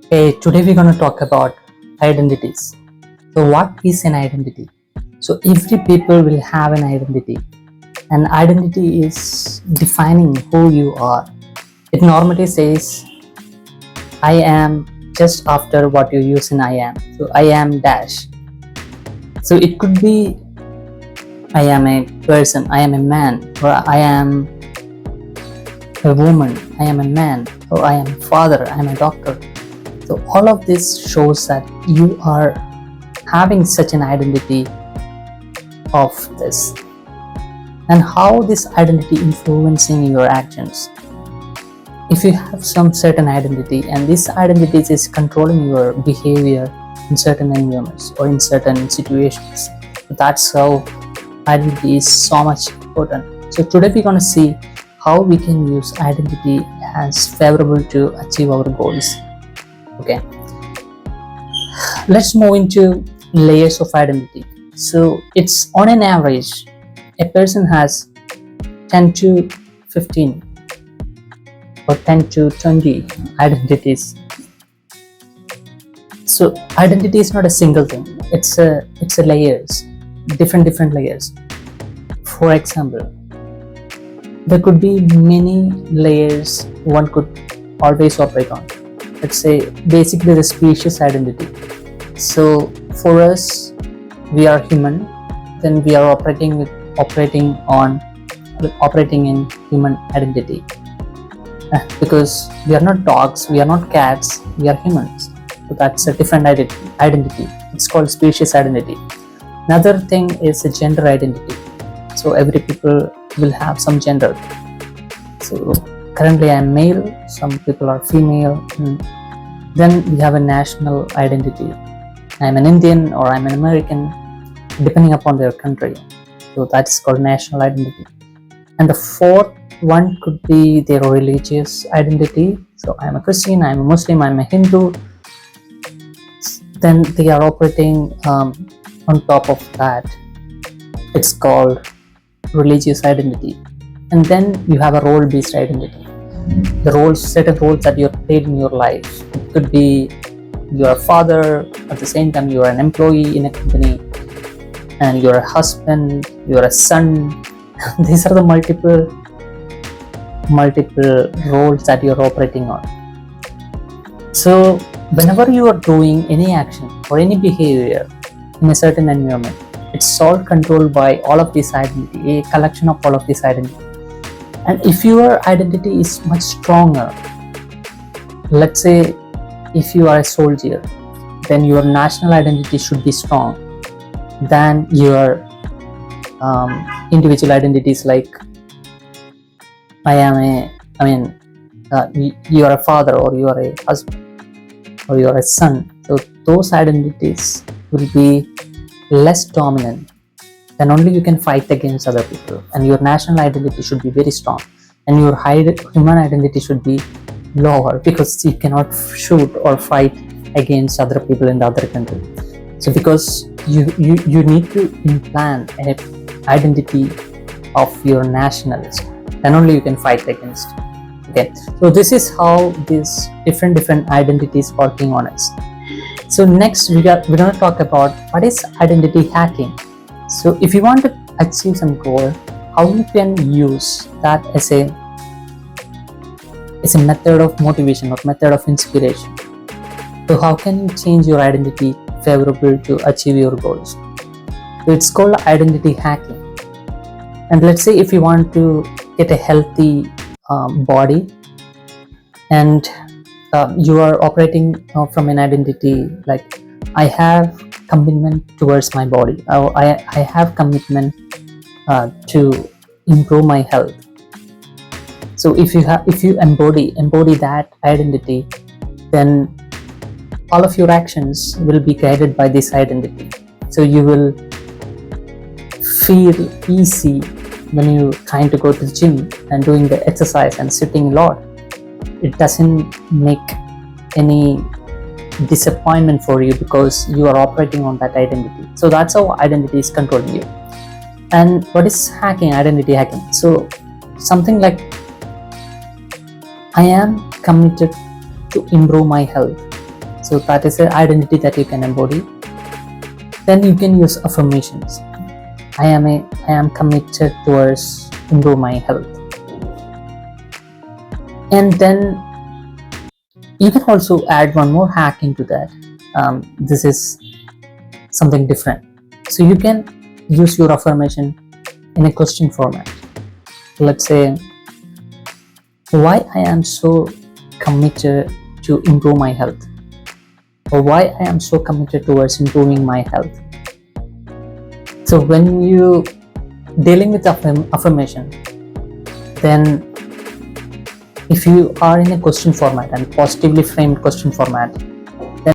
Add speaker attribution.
Speaker 1: Hey, today we're going to talk about identities. So, what is an identity? So, every people will have an identity. An identity is defining who you are. It normally says, I am just after what you use in I am. So, I am dash. So, it could be I am a person, I am a man, or I am a woman, I am a man, or I am a father, I am a doctor. So, all of this shows that you are having such an identity of this, and how this identity influencing your actions. If you have some certain identity and this identity is controlling your behavior in certain environments or in certain situations, that's how identity is so much important. So today we're going to see how we can use identity as favorable to achieve our goals. Okay, let's move into layers of identity. So it's on an average, a person has 10 to 15 or 10 to 20 identities. So identity is not a single thing, it's a layers, different layers. For example, there could be many layers one could always operate on. Let's say basically the species identity. So for us, we are human, then we are operating in human identity, because we are not dogs, we are not cats, we are humans. So that's a different identity. It's called species identity. Another thing is a gender identity. So every people will have some gender. So currently I am male, some people are female. Then we have a national identity. I am an Indian or I am an American, depending upon their country. So that's called national identity. And the fourth one could be their religious identity. So I am a Christian, I am a Muslim, I am a Hindu. Then they are operating on top of that. It's called religious identity. And then you have a role-based identity. The roles, certain roles that you have played in your life. It could be you're a father, at the same time you're an employee in a company, and you're a husband, you're a son. These are the multiple roles that you're operating on. So whenever you are doing any action or any behavior in a certain environment, it's all controlled by all of this identity, a collection of all of this identity. And if your identity is much stronger, let's say if you are a soldier, then your national identity should be strong than your individual identities, like you are a father, or you are a husband, or you are a son. So those identities will be less dominant, then only you can fight against other people. And your national identity should be very strong, and your human identity should be lower, because you cannot shoot or fight against other people in the other country. So because you need to implant an identity of your nationalism, then only you can fight against. Okay, so this is how these different identities working on us. So next we're going to talk about what is identity hacking. So if you want to achieve some goal, how you can use that as a method of motivation or method of inspiration. So how can you change your identity favorable to achieve your goals? So it's called identity hacking. And let's say if you want to get a healthy body, and you are operating from an identity like, I have commitment towards my body, I have commitment to improve my health. So if you embody that identity, then all of your actions will be guided by this identity. So you will feel easy when you're trying to go to the gym and doing the exercise and sitting a lot. It doesn't make any disappointment for you, because you are operating on that identity. So that's how identity is controlling you. And what is hacking? Identity hacking. So something like, I am committed to improve my health. So that is an identity that you can embody. Then you can use affirmations. I am committed towards improve my health. And then you can also add one more hack into that. This is something different. So you can use your affirmation in a question format. Let's say, why I am so committed to improve my health, or why I am so committed towards improving my health. So when you dealing with affirmation, then if you are in a question format and positively framed question format,